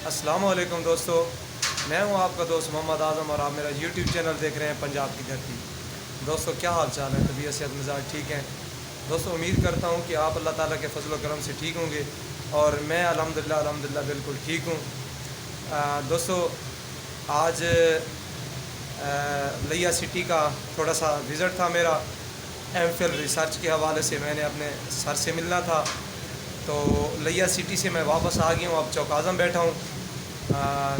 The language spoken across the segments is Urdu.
السلام علیکم دوستو، میں ہوں آپ کا دوست محمد اعظم اور آپ میرا یوٹیوب چینل دیکھ رہے ہیں پنجاب کی دھرتی۔ دوستو کیا حال چال ہے؟ طبیعت صحت مزاج ٹھیک ہیں؟ دوستو امید کرتا ہوں کہ آپ اللہ تعالیٰ کے فضل و کرم سے ٹھیک ہوں گے اور میں الحمدللہ بالکل ٹھیک ہوں۔ دوستو آج لیا سٹی کا تھوڑا سا وزٹ تھا میرا، ایم فل ریسرچ کے حوالے سے میں نے اپنے سر سے ملنا تھا، تو لیا سٹی سے میں واپس آ گیا ہوں، اب چوک اعظم بیٹھا ہوں۔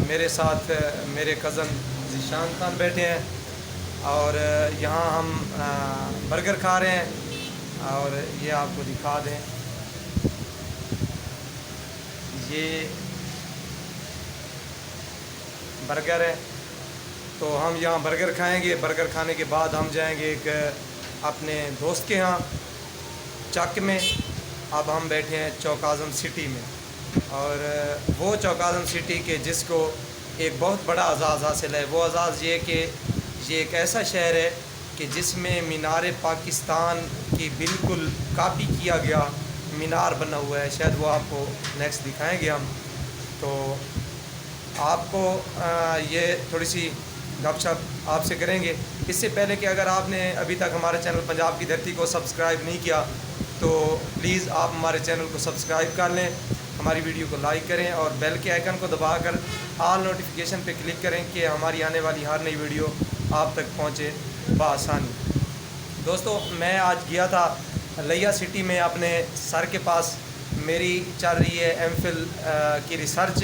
میرے ساتھ میرے کزن ذیشان خان بیٹھے ہیں اور یہاں ہم برگر کھا رہے ہیں اور یہ آپ کو دکھا دیں، یہ برگر ہے۔ تو ہم یہاں برگر کھائیں گے، برگر کھانے کے بعد ہم جائیں گے ایک اپنے دوست کے ہاں چک میں۔ اب ہم بیٹھے ہیں چوک اعظم سٹی میں، اور وہ چوک اعظم سٹی کے جس کو ایک بہت بڑا اعزاز حاصل ہے، وہ اعزاز یہ کہ یہ ایک ایسا شہر ہے کہ جس میں مینار پاکستان کی بالکل کاپی کیا گیا مینار بنا ہوا ہے۔ شاید وہ آپ کو نیکسٹ دکھائیں گے ہم، تو آپ کو یہ تھوڑی سی گپ شپ آپ سے کریں گے۔ اس سے پہلے کہ اگر آپ نے ابھی تک ہمارے چینل پنجاب کی دھرتی کو سبسکرائب نہیں کیا تو پلیز آپ ہمارے چینل کو سبسکرائب کر لیں، ہماری ویڈیو کو لائک کریں اور بیل کے آئیکن کو دبا کر آل نوٹیفیکیشن پہ کلک کریں کہ ہماری آنے والی ہر نئی ویڈیو آپ تک پہنچے بآسانی۔ دوستو میں آج گیا تھا لیا سٹی میں اپنے سر کے پاس، میری چل رہی ہے ایم فل کی ریسرچ،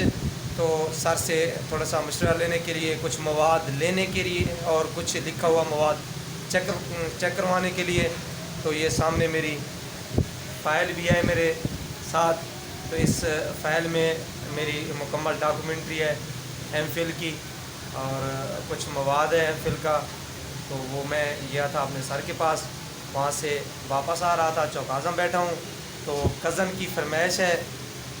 تو سر سے تھوڑا سا مشورہ لینے کے لیے، کچھ مواد لینے کے لیے اور کچھ لکھا ہوا مواد چیک کروانے کے لیے۔ تو یہ سامنے میری فائل بھی ہے میرے ساتھ، تو اس فائل میں میری مکمل ڈاکومنٹری ہے ایم فل کی اور کچھ مواد ہے ایم فل کا۔ تو وہ میں گیا تھا اپنے سر کے پاس، وہاں سے واپس آ رہا تھا، چوک اعظم بیٹھا ہوں۔ تو کزن کی فرمائش ہے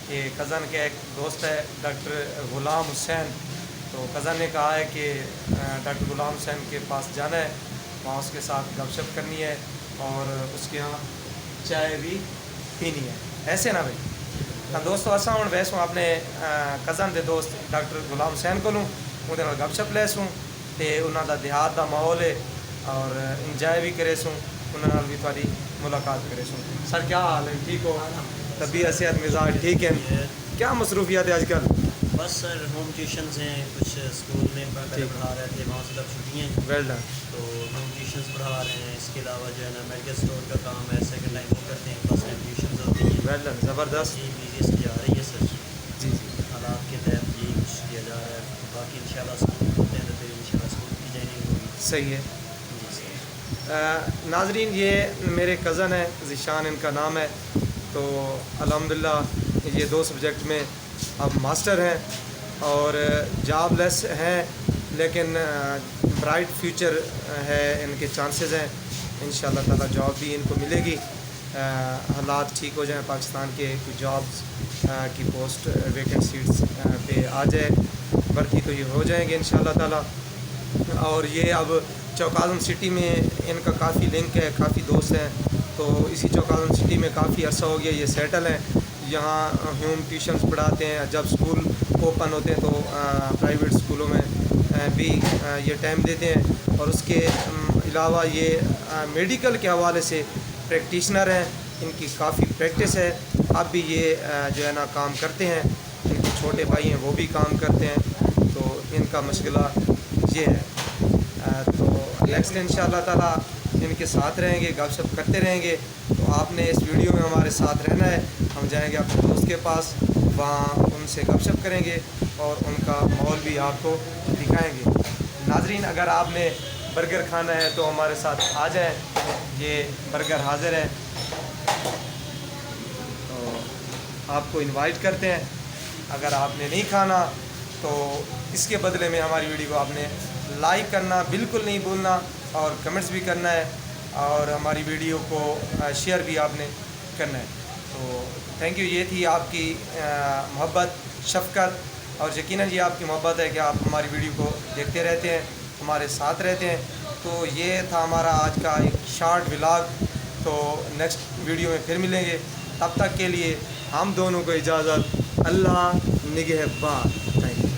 کہ کزن کے ایک دوست ہے ڈاکٹر غلام حسین، تو کزن نے کہا ہے کہ ڈاکٹر غلام حسین کے پاس جانا ہے، وہاں اس کے ساتھ گپ شپ کرنی ہے اور اس کے یہاں چائے بھی پینی ہے، ایسے نا بھائی؟ دوستو اساں ہوں ویسوں اپنے کزن دے دوست ڈاکٹر غلام حسین کو لوں اندر گپ شپ لے سوں، تے انہاں دا دیہات دا ماحول ہے اور انجوائے بھی کرے سوں، انہاں نال بھی تھوڑی ملاقات کرے سوں۔ سر کیا حال ہے؟ ٹھیک ہو؟ طبیعت صحت مزاج ٹھیک ہے؟ کیا مصروفیات ہے آج کل؟ بس سر ہوم ٹیوشنز ہیں، کچھ اسکول میں پڑھا رہے تھے، وہاں سے تب چھٹیاں ہیں، ویل ڈن۔ تو ہوم ٹیوشنز پڑھا رہے ہیں۔ اس کے علاوہ جو ہے نا میڈیکل اسٹور کا کام ہے، سیکنڈ ٹائم وہ کرتے ہیں، فرسٹ ٹائم ٹیوشنز ہوتی ہیں۔ ویل ڈن، زبردست۔ یہ بزنس جا رہی ہے سر، جی جی حالات کے تحت یہی کچھ کیا جا رہا ہے۔ باقی انشاءاللہ اسکول کھلتے ہیں تو پھر انشاءاللہ اسکول کی جوائننگ ہوگی۔ صحیح ہے۔ جی سر۔ ناظرین یہ میرے کزن ہے، ذیشان ان کا نام ہے، تو الحمدللہ یہ 2 سبجیکٹ میں اب ماسٹر ہیں اور جاب لیس ہیں، لیکن برائٹ فیوچر ہے، ان کے چانسز ہیں، انشاءاللہ تعالیٰ جاب بھی ان کو ملے گی۔ حالات ٹھیک ہو جائیں پاکستان کے، کوئی جابز کی پوسٹ ویکینٹ سیٹس پہ آ جائے، بھرتی تو یہ ہو جائیں گے انشاءاللہ تعالیٰ۔ اور یہ اب چوک اعظم سٹی میں ان کا کافی لنک ہے، کافی دوست ہیں، تو اسی چوک اعظم سٹی میں کافی عرصہ ہو گیا یہ سیٹل ہیں، یہاں ہوم ٹیوشنز پڑھاتے ہیں، جب سکول اوپن ہوتے ہیں تو پرائیویٹ سکولوں میں بھی یہ ٹائم دیتے ہیں، اور اس کے علاوہ یہ میڈیکل کے حوالے سے پریکٹیشنر ہیں، ان کی کافی پریکٹس ہے، اب بھی یہ جو ہے نا کام کرتے ہیں، ان کے چھوٹے بھائی ہیں وہ بھی کام کرتے ہیں، تو ان کا مشغلہ یہ ہے۔ تو نیکسٹ انشاءاللہ تعالیٰ ان کے ساتھ رہیں گے، گپ شپ کرتے رہیں گے، تو آپ نے اس ویڈیو میں ہمارے ساتھ رہنا ہے۔ ہم جائیں گے اپنے دوست کے پاس، وہاں ان سے گپ شپ کریں گے اور ان کا ماحول بھی آپ کو دکھائیں گے۔ ناظرین اگر آپ نے برگر کھانا ہے تو ہمارے ساتھ آ جائیں، یہ برگر حاضر ہے، تو آپ کو انوائٹ کرتے ہیں۔ اگر آپ نے نہیں کھانا تو اس کے بدلے میں ہماری ویڈیو کو آپ نے لائک کرنا بالکل نہیں بھولنا، اور کمنٹس بھی کرنا ہے، اور ہماری ویڈیو کو شیئر بھی آپ نے کرنا ہے۔ تو تھینک یو، یہ تھی آپ کی محبت، شفقت، اور یقیناً یہ آپ کی محبت ہے کہ آپ ہماری ویڈیو کو دیکھتے رہتے ہیں، ہمارے ساتھ رہتے ہیں۔ تو یہ تھا ہمارا آج کا ایک شارٹ ولاگ، تو نیکسٹ ویڈیو میں پھر ملیں گے، تب تک کے لیے ہم دونوں کو اجازت۔ اللہ نگہبان. Thank you.